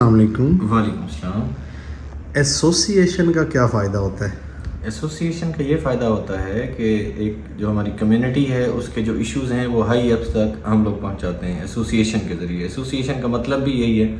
السلام علیکم۔ وعلیکم السلام۔ ایسوسیشن کا کیا فائدہ ہوتا ہے؟ ایسوسیشن کا یہ فائدہ ہوتا ہے کہ ایک جو ہماری کمیونٹی ہے اس کے جو ایشوز ہیں وہ ہائی اپس تک ہم لوگ پہنچاتے ہیں ایسوسیشن کے ذریعے۔ ایسوسیشن کا مطلب بھی یہی ہے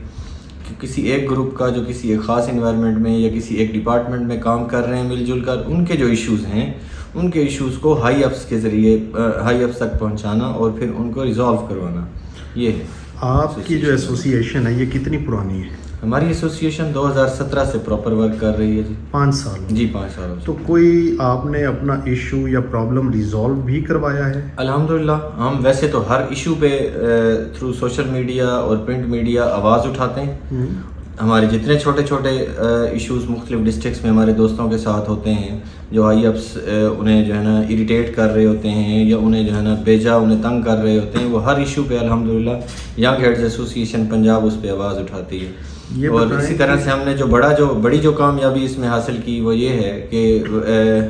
کہ کسی ایک گروپ کا جو کسی ایک خاص انوائرمنٹ میں یا کسی ایک ڈپارٹمنٹ میں کام کر رہے ہیں مل جل کر، ان کے جو ایشوز ہیں ان کے ایشوز کو ہائی اپس کے ذریعے ہائی اپس تک پہنچانا اور پھر ان کو ریزالو کروانا، یہ ہے۔ آپ کی جو ایسوسیشن ہے یہ کتنی پرانی ہے؟ ہماری ایسوسیشن 2017 سے پراپر ورک کر رہی ہے جی۔ 5 سال؟ جی 5 سال۔ تو کوئی آپ نے اپنا ایشو یا پرابلم ریزالو بھی کروایا ہے؟ الحمدللہ ہم ویسے تو ہر ایشو پہ تھرو سوشل میڈیا اور پرنٹ میڈیا آواز اٹھاتے ہیں۔ ہمارے جتنے چھوٹے چھوٹے ایشوز مختلف ڈسٹرکٹس میں ہمارے دوستوں کے ساتھ ہوتے ہیں جو ہائی اپس انہیں جو ہے نا اریٹیٹ کر رہے ہوتے ہیں یا انہیں جو ہے نا بیجا انہیں تنگ کر رہے ہوتے ہیں، وہ ہر ایشو پہ الحمدللہ ینگ ہیڈز ایسوسیشن پنجاب اس پہ آواز اٹھاتی ہے۔ اور اسی طرح سے ہم نے بڑی جو کامیابی اس میں حاصل کی وہ یہ ہے کہ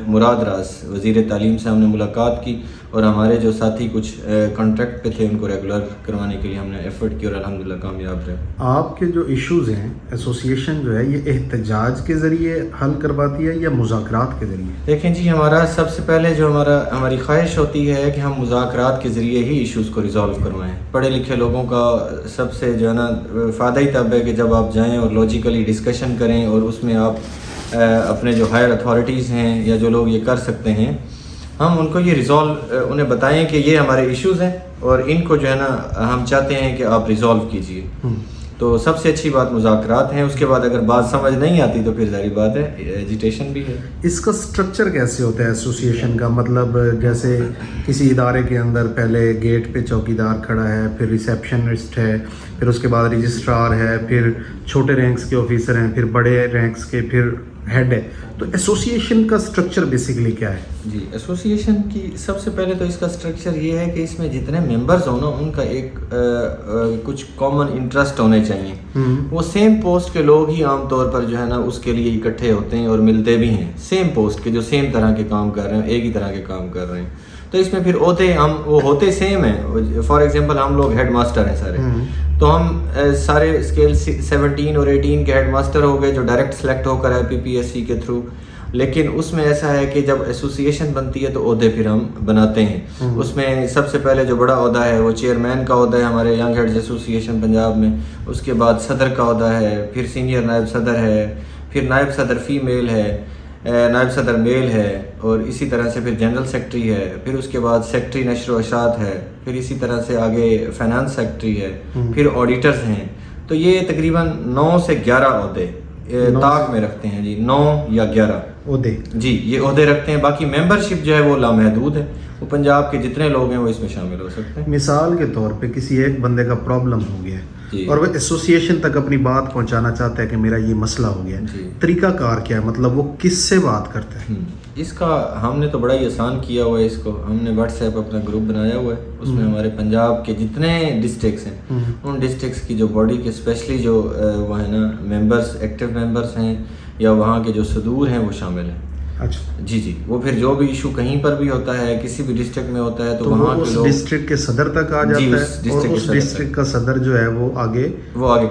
مراد راز وزیر تعلیم سے ہم نے ملاقات کی اور ہمارے جو ساتھی کچھ کانٹریکٹ پہ تھے ان کو ریگولر کروانے کے لیے ہم نے ایفرٹ کی اور الحمدللہ کامیاب رہے۔ آپ کے جو ایشوز ہیں ایسوسیشن جو ہے یہ احتجاج کے ذریعے حل کرواتی ہے یا مذاکرات کے ذریعے؟ دیکھیں جی، ہمارا سب سے پہلے جو ہماری خواہش ہوتی ہے کہ ہم مذاکرات کے ذریعے ہی ایشوز کو ریزالو کروائیں۔ پڑھے لکھے لوگوں کا سب سے جو ہے نا فائدہ ہی تب ہے کہ جب آپ جائیں اور لاجیکلی ڈسکشن کریں اور اس میں آپ اپنے جو ہائر اتھارٹیز ہیں یا جو لوگ یہ کر سکتے ہیں ہم ان کو یہ انہیں بتائیں کہ یہ ہمارے ایشوز ہیں اور ان کو جو ہے نا ہم چاہتے ہیں کہ آپ ریزالو کیجئے۔ تو سب سے اچھی بات مذاکرات ہیں۔ اس کے بعد اگر بات سمجھ نہیں آتی تو پھر ظاہر بات ہے ایجیٹیشن بھی ہے۔ اس کا سٹرکچر کیسے ہوتا ہے ایسوسیشن کا؟ مطلب جیسے کسی ادارے کے اندر پہلے گیٹ پہ چوکیدار کھڑا ہے، پھر ریسیپشنسٹ ہے، پھر اس کے بعد رجسٹرار ہے، پھر چھوٹے رینکس کے آفیسر ہیں، پھر بڑے رینکس کے، پھر ہیڈ ہے۔ تو ایسوسیشن کا سٹرکچر بیسیکلی کیا ہے؟ جی، ایسوسیشن کی سب سے پہلے تو اس کا سٹرکچر یہ ہے کہ اس میں جتنے ممبرز ہوں نا ان کا ایک کچھ کامن انٹرسٹ ہونے چاہیے۔ وہ سیم پوسٹ کے لوگ ہی عام طور پر جو ہے نا اس کے لیے اکٹھے ہوتے ہیں اور ملتے بھی ہیں، سیم پوسٹ کے جو سیم طرح کے کام کر رہے ہیں، ایک ہی طرح کے کام کر رہے ہیں۔ تو اس میں پھر وہ ہوتے سیم ہیں۔ فار ایگزامپل ہم لوگ ہیڈ ماسٹر ہیں سارے، تو ہم سارے اسکیل 17 اور 18 کے ہیڈ ماسٹر ہو گئے جو ڈائریکٹ سلیکٹ ہو کر ہے PPSC کے تھرو۔ لیکن اس میں ایسا ہے کہ جب ایسوسیشن بنتی ہے تو عہدے پھر ہم بناتے ہیں۔ اس میں سب سے پہلے جو بڑا عہدہ ہے وہ چیئرمین کا عہدہ ہے ہمارے ینگ ہیڈز ایسوسیشن پنجاب میں۔ اس کے بعد صدر کا عہدہ ہے، پھر سینئر نائب صدر ہے، پھر نائب صدر فیمیل ہے، نائب صدر میل ہے، اور اسی طرح سے پھر جنرل سیکرٹری ہے، پھر اس کے بعد سیکرٹری نشر و اشاعت ہے، پھر اسی طرح سے آگے فائنانس سیکرٹری ہے، پھر آڈیٹرز ہیں۔ تو یہ تقریباً 9 سے 11 عہدے طاق میں رکھتے ہیں جی، 9 یا 11 عہدے جی یہ عہدے رکھتے ہیں۔ باقی ممبرشپ جو ہے وہ لامحدود ہے، وہ پنجاب کے جتنے لوگ ہیں وہ اس میں شامل ہو سکتے ہیں۔ مثال کے طور پہ کسی ایک بندے کا پرابلم ہو گیا اور وہ ایسوسیشن تک اپنی بات پہنچانا چاہتا ہے کہ میرا یہ مسئلہ ہو گیا، طریقہ کار کیا ہے؟ مطلب وہ کس سے بات کرتا ہے؟ اس کا ہم نے تو بڑا ہی آسان کیا ہوا ہے۔ اس کو ہم نے واٹس ایپ اپنا گروپ بنایا ہوا ہے، اس میں ہمارے پنجاب کے جتنے ڈسٹرکٹس ہیں ان ڈسٹرکٹس کی جو باڈی کے اسپیشلی جو وہ ہے نا ممبرس، ایکٹیو ممبرس ہیں یا وہاں کے جو صدور ہیں وہ شامل ہیں۔ اچھا جی، وہ پھر جو بھی ایشو کہیں پر بھی ہوتا ہے کسی بھی ڈسٹرکٹ میں ہوتا ہے تو وہاں کے لوگ ڈسٹرکٹ کے صدر تک آ جاتا ہے اور اس ڈسٹرکٹ کا صدر جو ہے وہ آگے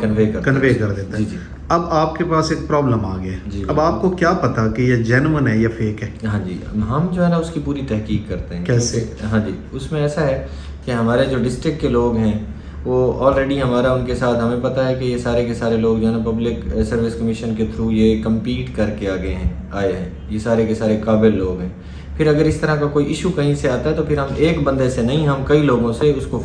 کنوے کر دیتا ہے۔ اب آپ کے پاس ایک پرابلم آ گیا، اب آپ کو کیا پتا کہ یہ جینون ہے یا فیک ہے؟ ہاں جی، ہم جو ہے نا اس کی پوری تحقیق کرتے ہیں۔ کیسے؟ ہاں جی، اس میں ایسا ہے کہ ہمارے جو ڈسٹرکٹ کے لوگ ہیں وہ آلریڈی ہمارا ان کے ساتھ ہمیں پتہ ہے کہ یہ سارے کے سارے لوگ جو ہے نا پبلک سروس کمیشن کے تھرو یہ کمپیٹ کر کے آئے ہیں، یہ سارے کے سارے قابل لوگ ہیں۔ پھر اگر اس طرح کا کوئی ایشو کہیں سے آتا ہے تو پھر ہم ایک بندے سے نہیں، ہم کئی لوگوں سے اس کو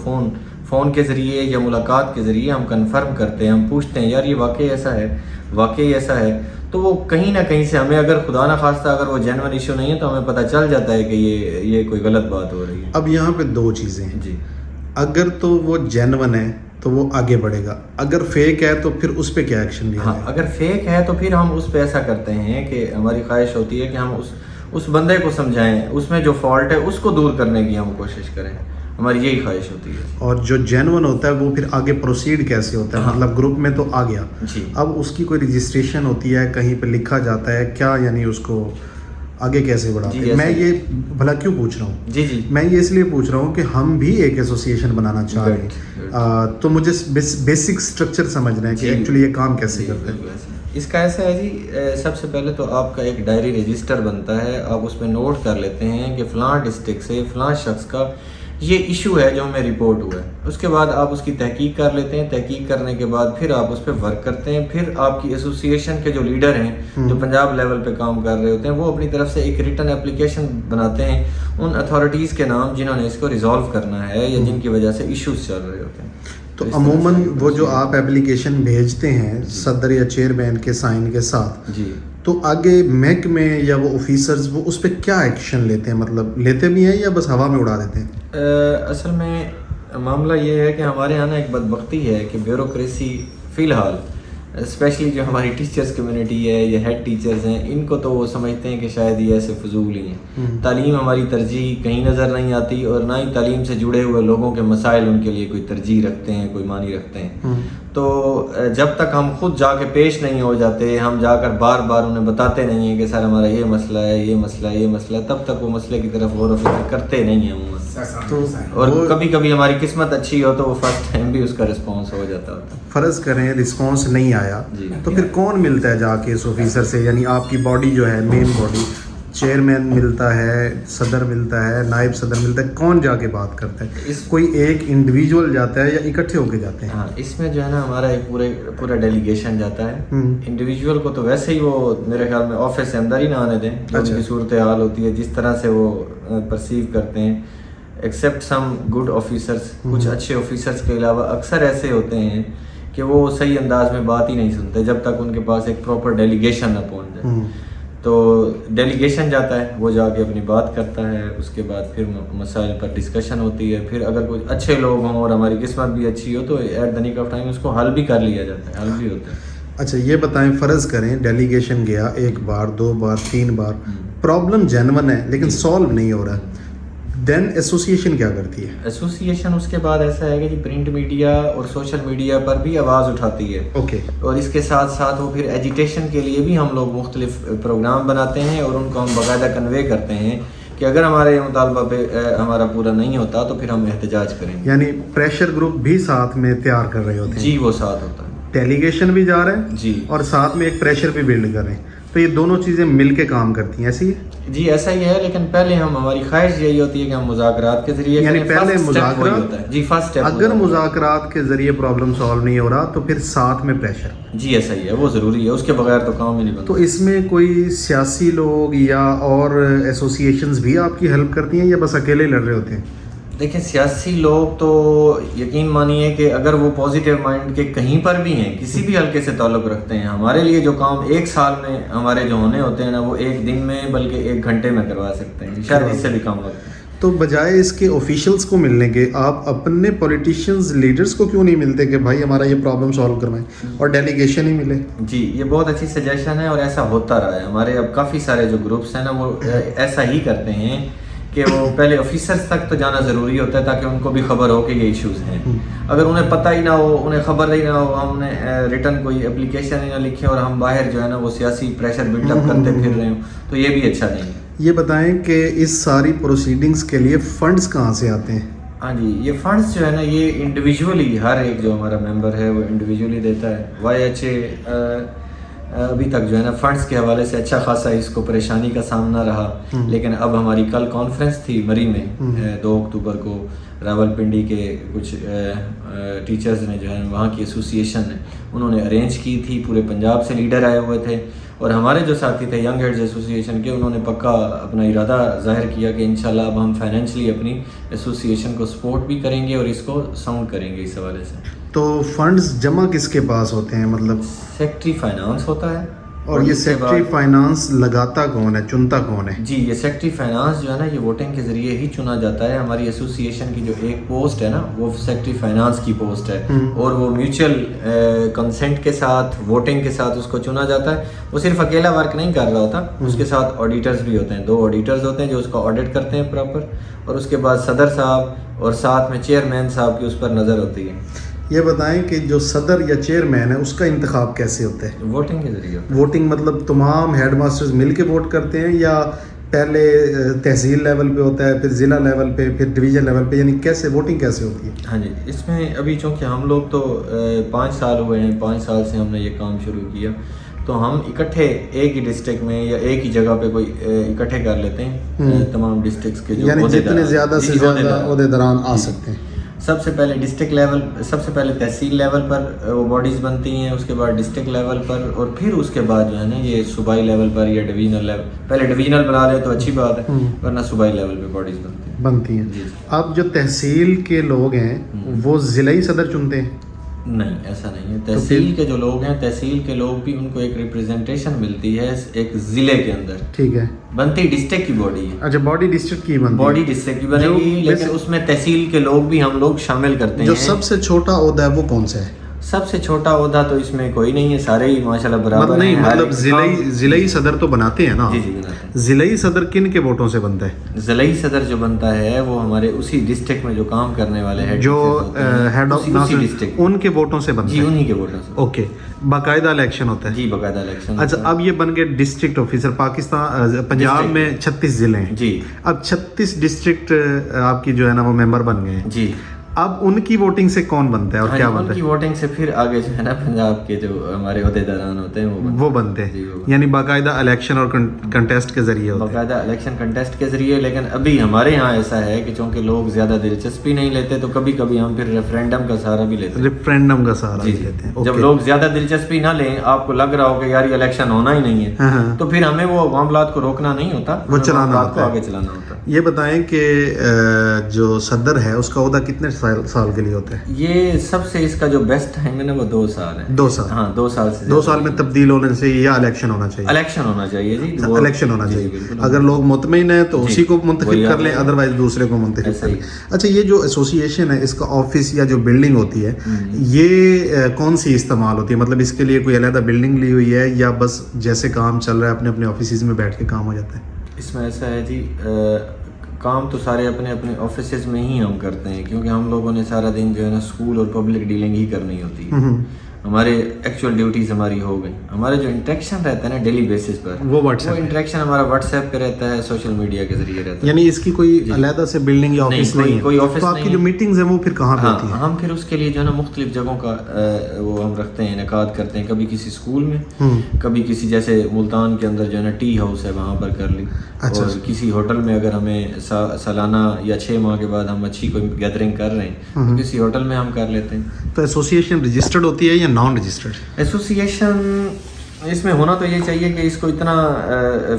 فون کے ذریعے یا ملاقات کے ذریعے ہم کنفرم کرتے ہیں، ہم پوچھتے ہیں یار یہ واقعی ایسا ہے، تو وہ کہیں نہ کہیں سے ہمیں اگر خدا نہ خواستہ اگر وہ جینون ایشو نہیں ہے تو ہمیں پتہ چل جاتا ہے کہ یہ کوئی غلط بات ہو رہی ہے۔ اب یہاں پہ 2 چیزیں ہیں جی، اگر تو وہ جینون ہے تو وہ آگے بڑھے گا، اگر فیک ہے تو پھر اس پہ کیا ایکشن لیا جائے؟ اگر فیک ہے تو پھر ہم اس پہ ایسا کرتے ہیں کہ ہماری خواہش ہوتی ہے کہ ہم اس بندے کو سمجھائیں، اس میں جو فالٹ ہے اس کو دور کرنے کی ہم کوشش کریں، ہماری یہی خواہش ہوتی ہے۔ اور جو جینون ہوتا ہے وہ پھر آگے پروسیڈ کیسے ہوتا ہے؟ مطلب گروپ میں تو آ گیا، اب اس کی کوئی رجسٹریشن ہوتی ہے، کہیں پہ لکھا جاتا ہے کیا؟ یعنی اس کو آگے کیسے بڑھاتے ہیں. میں یہ بھلا کیوں پوچھ رہا ہوں؟ جی جی میں یہ اس لیے پوچھ رہا ہوں کہ ہم بھی ایک ایسوسیشن بنانا چاہ رہے ہیں، تو مجھے بیسک اسٹرکچر سمجھنا ہے کہ ایکچولی یہ کام کیسے کرتے ہیں. اس کا ایسا ہے جی، سب سے پہلے تو آپ کا ایک ڈائری رجسٹر بنتا ہے، آپ اس پہ نوٹ کر لیتے ہیں کہ فلاں ڈسٹرکٹ سے فلاں شخص کا یہ ایشو ہے جو ہمیں رپورٹ ہوا ہے. اس کے بعد آپ اس کی تحقیق کر لیتے ہیں، تحقیق کرنے کے بعد پھر آپ اس پہ ورک کرتے ہیں. پھر آپ کی ایسوسیشن کے جو لیڈر ہیں جو پنجاب لیول پہ کام کر رہے ہوتے ہیں، وہ اپنی طرف سے ایک ریٹن اپلیکیشن بناتے ہیں ان اتھارٹیز کے نام جنہوں نے اس کو ریزالو کرنا ہے یا جن کی وجہ سے ایشوز چل رہے ہوتے ہیں. تو عموماً وہ جو آپ اپلیکیشن بھیجتے ہیں صدر یا چیئرمین کے سائن کے ساتھ، جی، تو آگے محکمے یا وہ آفیسرز وہ اس پہ کیا ایکشن لیتے ہیں؟ مطلب لیتے بھی ہیں یا بس ہوا میں اڑا دیتے ہیں؟ اصل میں معاملہ یہ ہے کہ ہمارے یہاں نا ایک بدبختی ہے کہ بیوروکریسی فی الحال اسپیشلی جو ہماری ٹیچرز کمیونٹی ہے یا ہیڈ ٹیچرز ہیں، ان کو تو وہ سمجھتے ہیں کہ شاید یہ ایسے فضول ہی ہیں. تعلیم ہماری ترجیح کہیں نظر نہیں آتی، اور نہ ہی تعلیم سے جڑے ہوئے لوگوں کے مسائل ان کے لیے کوئی ترجیح رکھتے ہیں، کوئی معنی رکھتے ہیں. تو جب تک ہم خود جا کے پیش نہیں ہو جاتے، ہم جا کر بار بار انہیں بتاتے نہیں ہیں کہ سر ہمارا یہ مسئلہ ہے، یہ مسئلہ ہے، یہ مسئلہ ہے، تب تک وہ مسئلے کی طرف غور و فکر کرتے نہیں ہیں عموماً. اور کبھی کبھی ہماری قسمت اچھی ہو تو وہ فرسٹ ٹائم بھی اس کا رسپانس ہو جاتا ہوتا ہے. فرض کریں رسپانس نہیں آیا تو پھر کون ملتا ہے جا کے اس آفیسر سے؟ یعنی آپ کی باڈی جو ہے مین باڈی، چیئرمین ملتا ہے، صدر ملتا ہے، نائب صدر ملتا ہے، کون جا کے بات کرتا ہے؟ کوئی ایک انڈیویجول جاتا ہے یا اکٹھے ہو کے جاتے ہیں؟ ہاں، اس میں جو ہے نا ہمارا ایک پورا ڈیلیگیشن جاتا ہے. انڈیویجول کو تو ویسے ہی وہ میرے خیال میں آفس سے اندر ہی نہ آنے دیں، جو ان کی صورتحال ہوتی ہے، جس طرح سے وہ پرسیو کرتے ہیں. ایکسیپٹ سم گڈ آفیسرس، کچھ اچھے آفیسرس کے علاوہ اکثر ایسے ہوتے ہیں کہ وہ صحیح انداز میں بات ہی نہیں سنتے جب تک ان کے پاس ایک پراپر ڈیلیگیشن نہ پہنچ جائے. تو ڈیلیگیشن جاتا ہے، وہ جا کے اپنی بات کرتا ہے، اس کے بعد پھر مسائل پر ڈسکشن ہوتی ہے. پھر اگر کچھ اچھے لوگ ہوں اور ہماری قسمت بھی اچھی ہو تو at the nick of time اس کو حل بھی کر لیا جاتا ہے، حل بھی ہوتا ہے. اچھا یہ بتائیں، فرض کریں ڈیلیگیشن گیا 1 بار 2 بار 3 بار، پرابلم جینون ہے لیکن سالو نہیں ہو رہا، دین ایسوسیشن کیا کرتی ہے؟ ایسوسیشن اس کے بعد ایسا ہے کہ جی پرنٹ میڈیا اور سوشل میڈیا پر بھی آواز اٹھاتی ہے. اوکے. اور اس کے ساتھ ساتھ وہ پھر ایجیٹیشن کے لیے بھی ہم لوگ مختلف پروگرام بناتے ہیں اور ان کو ہم باقاعدہ کنوے کرتے ہیں کہ اگر ہمارے مطالبہ پہ ہمارا پورا نہیں ہوتا تو پھر ہم احتجاج کریں گے. یعنی پریشر گروپ بھی ساتھ میں تیار کر رہے ہوتے ہیں؟ جی، وہ ساتھ ہوتا ہے. ڈیلیگیشن بھی جا رہے ہیں جی، اور ساتھ میں ایک پریشر بھی بلڈ کر رہے ہیں، تو یہ دونوں چیزیں مل کے کام کرتی ہیں، ایسی ہے؟ جی ایسا ہی ہے، لیکن پہلے ہماری خواہش یہی ہوتی ہے کہ ہم مذاکرات کے ذریعے، یعنی پہلے مذاکرات، جی فرسٹ اسٹیپ. اگر مذاکرات کے ذریعے پرابلم سالو نہیں ہو رہا تو پھر ساتھ میں پریشر. جی ایسا ہی ہے، وہ ضروری ہے، اس کے بغیر تو کام ہی نہیں بنتا. تو اس میں کوئی سیاسی لوگ یا اور ایسوسیشنز بھی آپ کی ہیلپ کرتی ہیں یا بس اکیلے لڑ رہے ہوتے ہیں؟ دیکھیں سیاسی لوگ تو یقین مانیے کہ اگر وہ پازیٹیو مائنڈ کے کہیں پر بھی ہیں، کسی بھی حلقے سے تعلق رکھتے ہیں، ہمارے لیے جو کام 1 سال میں ہمارے جو ہونے ہوتے ہیں نا، وہ 1 دن میں بلکہ 1 گھنٹے میں کروا سکتے ہیں، شاید اس سے بھی کم وقت. تو بجائے اس کے آفیشلز کو ملنے کے آپ اپنے پولیٹیشینز لیڈرز کو کیوں نہیں ملتے کہ بھائی ہمارا یہ پرابلم سالو کروائیں اور ڈیلیگیشن ہی ملے؟ جی یہ بہت اچھی سجیشن ہے اور ایسا ہوتا رہا ہے. ہمارے اب کافی سارے جو گروپس ہیں نا وہ ایسا ہی کرتے ہیں کہ وہ پہلے آفیسرز تک تو جانا ضروری ہوتا ہے تاکہ ان کو بھی خبر ہو کہ یہ ایشوز ہیں. اگر انہیں پتہ ہی نہ ہو، انہیں خبر ہی نہ ہو، ہم نے ریٹن کوئی اپلیکیشن ہی نہ لکھیں اور ہم باہر جو ہے نا وہ سیاسی پریشر بلڈ اپ کرتے پھر رہے ہوں تو یہ بھی اچھا نہیں ہے. یہ بتائیں کہ اس ساری پروسیڈنگز کے لیے فنڈز کہاں سے آتے ہیں؟ ہاں جی، یہ فنڈز جو ہے نا یہ انڈیویجولی ہر ایک جو ہمارا ممبر ہے وہ انڈیویجولی دیتا ہے. WHA ابھی تک جو ہے نا فنڈز کے حوالے سے اچھا خاصا اس کو پریشانی کا سامنا رہا، لیکن اب ہماری کل کانفرنس تھی مری میں 2 اکتوبر کو، راولپنڈی کے کچھ ٹیچرز نے جو ہے وہاں کی ایسوسیشن ہے انہوں نے ارینج کی تھی، پورے پنجاب سے لیڈر آئے ہوئے تھے اور ہمارے جو ساتھی تھے ینگ ہیڈز ایسوسیشن کے، انہوں نے پکا اپنا ارادہ ظاہر کیا کہ انشاءاللہ اب ہم فائنینشلی اپنی ایسوسیشن کو سپورٹ بھی کریں گے اور اس کو ساؤنڈ کریں گے اس حوالے سے. تو فنڈز جمع کس کے پاس ہوتے ہیں؟ مطلب سیکٹری فائنانس ہوتا ہے. اور یہ سیکٹری فائنانس لگاتا کون ہے، چنتا کون ہے؟ جی یہ سیکٹری فائنانس جو ہے نا یہ ووٹنگ کے ذریعے ہی چنا جاتا ہے. ہماری ایسوسیشن کی جو ایک پوسٹ ہے نا وہ سیکٹری فائنانس کی پوسٹ ہے اور وہ میوچل کنسنٹ کے ساتھ ووٹنگ کے ساتھ اس کو چنا جاتا ہے. وہ صرف اکیلا ورک نہیں کر رہا ہوتا، اس کے ساتھ آڈیٹرز بھی ہوتے ہیں، 2 آڈیٹرز ہوتے ہیں جو اس کو آڈٹ کرتے ہیں پراپر، اور اس کے بعد صدر صاحب اور ساتھ میں چیئرمین صاحب کی اس پر نظر ہوتی ہے. یہ بتائیں کہ جو صدر یا چیئرمین ہے اس کا انتخاب کیسے ہوتا ہے؟ ووٹنگ کے ذریعے. ووٹنگ مطلب تمام ہیڈ ماسٹرز مل کے ووٹ کرتے ہیں یا پہلے تحصیل لیول پہ ہوتا ہے پھر ضلع لیول پہ پھر ڈویژن لیول پہ، یعنی کیسے ووٹنگ کیسے ہوتی ہے؟ ہاں جی، اس میں ابھی چونکہ ہم لوگ تو 5 سال ہوئے ہیں، 5 سال سے ہم نے یہ کام شروع کیا، تو ہم اکٹھے ایک ہی ڈسٹرکٹ میں یا ایک ہی جگہ پہ کوئی اکٹھے کر لیتے ہیں تمام ڈسٹرکٹس کے جو یعنی جتنے زیادہ سے زیادہ عہدیداران آ سکتے ہیں. سب سے پہلے ڈسٹرکٹ لیول، سب سے پہلے تحصیل لیول پر وہ باڈیز بنتی ہیں، اس کے بعد ڈسٹرکٹ لیول پر، اور پھر اس کے بعد جو ہے نا یہ صوبائی لیول پر یا ڈویژنل لیول. پہلے ڈویژنل بنا لے تو اچھی بات ہے، ورنہ صوبائی لیول پہ باڈیز بنتی ہیں. جی. اب جو تحصیل کے لوگ ہیں وہ ضلعی صدر چنتے ہیں؟ نہیں، ایسا نہیں ہے. تحصیل کے جو لوگ ہیں، تحصیل کے لوگ بھی ان کو ایک ریپریزنٹیشن ملتی ہے ایک ضلع کے اندر. ٹھیک ہے. بنتی ڈسٹرکٹ کی باڈی ہے. اچھا، باڈی ڈسٹرکٹ کی بنتی ہے. باڈی ڈسٹرکٹ کی بنے گی، لیکن اس میں تحصیل کے لوگ بھی ہم لوگ شامل کرتے ہیں. جو سب سے چھوٹا عہدہ ہے وہ کون سا ہے؟ سب سے چھوٹا عہدہ تو اس میں کوئی نہیں ہے، سارے ہی ماشاءاللہ برابر ہیں. مطلب ضلعی صدر تو بناتے ہیں نا؟ جی جی بناتے ہیں. ضلعی صدر کن کے ووٹوں سے بنتا ہے؟ ضلعی صدر جو بنتا ہے وہ ہمارے اسی ڈسٹرکٹ میں جو کام کرنے والے ہیں، جو ہیڈ آف ڈسٹرکٹ، ان کے ووٹوں سے بنتا ہے. جی انہی کے ووٹوں سے. اوکے. باقاعدہ الیکشن ہوتا ہے؟ جی باقاعدہ الیکشن. اچھا، اب یہ بن گئے ڈسٹرکٹ آفیسر. پاکستان پنجاب میں 36 ضلع ہیں. جی. اب 36 ڈسٹرکٹ آپ کی جو ہے نا وہ ممبر بن گئے ہیں. جی. اب ان کی ووٹنگ سے کون بنتا ہے اور کیا بنتا ہے؟ ان کی ووٹنگ سے پھر آگے جو ہے نا پنجاب کے جو ہمارے عہدیداران ہوتے ہیں وہ بنتے ہیں. یعنی باقاعدہ الیکشن اور کنٹیسٹ کے ذریعے ہوتے ہیں. باقاعدہ الیکشن کنٹیسٹ کے ذریعے. لیکن ابھی ہمارے یہاں ایسا ہے کہ چونکہ لوگ زیادہ دلچسپی نہیں لیتے تو کبھی کبھی ہم پھر ریفرینڈم کا سہارا بھی لیتے ہیں. ریفرینڈم کا سہارا لیتے ہیں. جب لوگ زیادہ دلچسپی نہ لیں، آپ کو لگ رہا ہو کہ یار یہ الیکشن ہونا ہی نہیں ہے، تو پھر ہمیں وہ معاملات کو روکنا نہیں ہوتا، وہ چلانا کو آگے چلانا ہوتا. یہ بتائیں کہ جو صدر ہے اس کا عہدہ کتنے سال کے لیے ہوتا ہے؟ یہ سب سے اس کا جو بیسٹ ٹائم ہے نا وہ 2 سال ہے. 2 سال. ہاں 2 سال سے. 2 سال میں تبدیل ہونے سے یا الیکشن ہونا چاہیے؟ الیکشن ہونا چاہیے. جی الیکشن ہونا چاہیے. اگر لوگ مطمئن ہیں تو اسی کو منتخب کر لیں، ادروائز دوسرے کو منتخب کر لیں. اچھا، یہ جو ایسوسیشن ہے اس کا آفس یا جو بلڈنگ ہوتی ہے یہ کون سی استعمال ہوتی ہے؟ مطلب اس کے لیے کوئی علیحدہ بلڈنگ لی ہوئی ہے یا بس جیسے کام چل رہا ہے اپنے اپنے آفیسز میں بیٹھ کے کام ہو جاتا ہے؟ اس میں ایسا ہے جی، کام تو سارے اپنے اپنے آفیسز میں ہی ہم کرتے ہیں، کیونکہ ہم لوگوں نے سارا دن جو ہے نا اسکول اور پبلک ڈیلنگ ہی کرنی ہوتی ہے. ہمارے ایکچوئل ڈیوٹیز ہماری ہو گئی. ہمارا جو انٹریکشن رہتا ہے نا ڈیلی بیسس پر، وہ انٹریکشن ہمارا واٹس ایپ پہ رہتا ہے، سوشل میڈیا کے ذریعے رہتا ہے. یعنی اس کی کوئی علیحدہ سے بلڈنگ یا آفس نہیں ہے؟ کوئی آفس نہیں. آپ کی جو میٹنگز ہیں وہ پھر کہاں پہ ہوتی ہیں؟ ہم پھر اس کے لیے جو ہے نا مختلف جگہوں کا وہ ہم رکھتے ہیں، انعقاد کرتے ہیں. کبھی کسی اسکول میں، کبھی کسی جیسے ملتان کے اندر جو ہے نا ٹی ہاؤس ہے وہاں پر کر لی، اور کسی ہوٹل میں اگر ہمیں سالانہ یا 6 ماہ کے بعد ہم اچھی کوئی گیدرنگ کر رہے ہیں تو کسی ہوٹل میں ہم کر لیتے ہیں. تو ایسوسیشن رجسٹرڈ ہوتی ہے یا نان رجسٹرڈ؟ ایسوسیشن اس میں ہونا تو یہ چاہیے کہ اس کو اتنا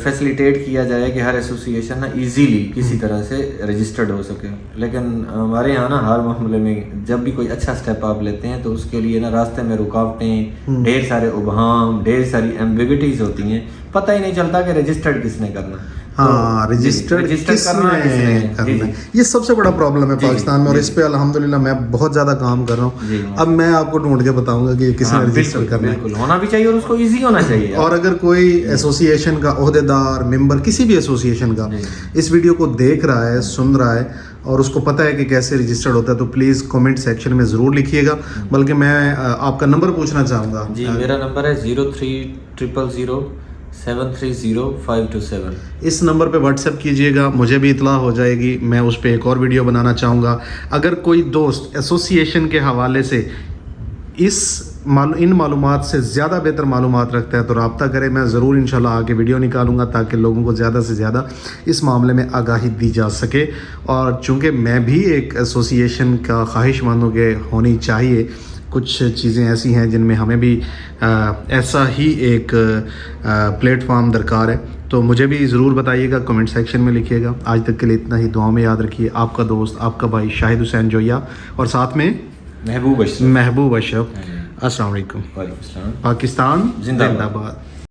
فیسیلیٹیٹ کیا جائے کہ ہر ایسوسیشن نا ایزیلی کسی طرح سے رجسٹرڈ ہو سکے. لیکن ہمارے یہاں نا ہر معاملے میں جب بھی کوئی اچھا سٹیپ آپ لیتے ہیں تو اس کے لیے نا راستے میں رکاوٹیں، ڈھیر سارے ابہام، ڈھیر ساری ایمبیگوٹیز ہوتی ہیں. پتہ ہی نہیں چلتا کہ رجسٹرڈ کس نے کرنا. ہاں، رجسٹرڈ کس نے کرنا، یہ سب سے بڑا پرابلم ہے پاکستان میں، اور اس پہ الحمدللہ میں بہت زیادہ کام کر رہا ہوں. اب میں آپ کو ڈھونڈ کے بتاؤں گا کہ کس نے رجسٹر کرنا ہے. بالکل ہونا بھی چاہیے اور اس کو ایزی ہونا چاہیے. اور اگر کوئی ایسوسیشن کا عہدیدار، ممبر کسی بھی ایسوسیشن کا اس ویڈیو کو دیکھ رہا ہے، سن رہا ہے اور اس کو پتہ ہے کہ کیسے رجسٹرڈ ہوتا ہے تو پلیز کمنٹ سیکشن میں ضرور لکھیے گا. بلکہ میں آپ کا نمبر پوچھنا چاہوں گا. جی میرا نمبر ہے 0300 730 اس نمبر پہ واٹس ایپ کیجیے گا، مجھے بھی اطلاع ہو جائے گی. میں اس پہ ایک اور ویڈیو بنانا چاہوں گا. اگر کوئی دوست ایسوسیشن کے حوالے سے ان معلومات سے زیادہ بہتر معلومات رکھتا ہے تو رابطہ کرے. میں ضرور انشاءاللہ آگے ویڈیو نکالوں گا تاکہ لوگوں کو زیادہ سے زیادہ اس معاملے میں آگاہی دی جا سکے. اور چونکہ میں بھی ایک ایسوسیشن کا خواہش مند ہوں کہ ہونی چاہیے، کچھ چیزیں ایسی ہیں جن میں ہمیں بھی ایسا ہی ایک پلیٹ فارم درکار ہے، تو مجھے بھی ضرور بتائیے گا، کمنٹ سیکشن میں لکھیے گا. آج تک کے لیے اتنا ہی. دعاؤں میں یاد رکھیے. آپ کا دوست، آپ کا بھائی شاہد حسین جویا، اور ساتھ میں محبوب اشرف. السلام علیکم. وعلیکم السلام. پاکستان زندہ باد.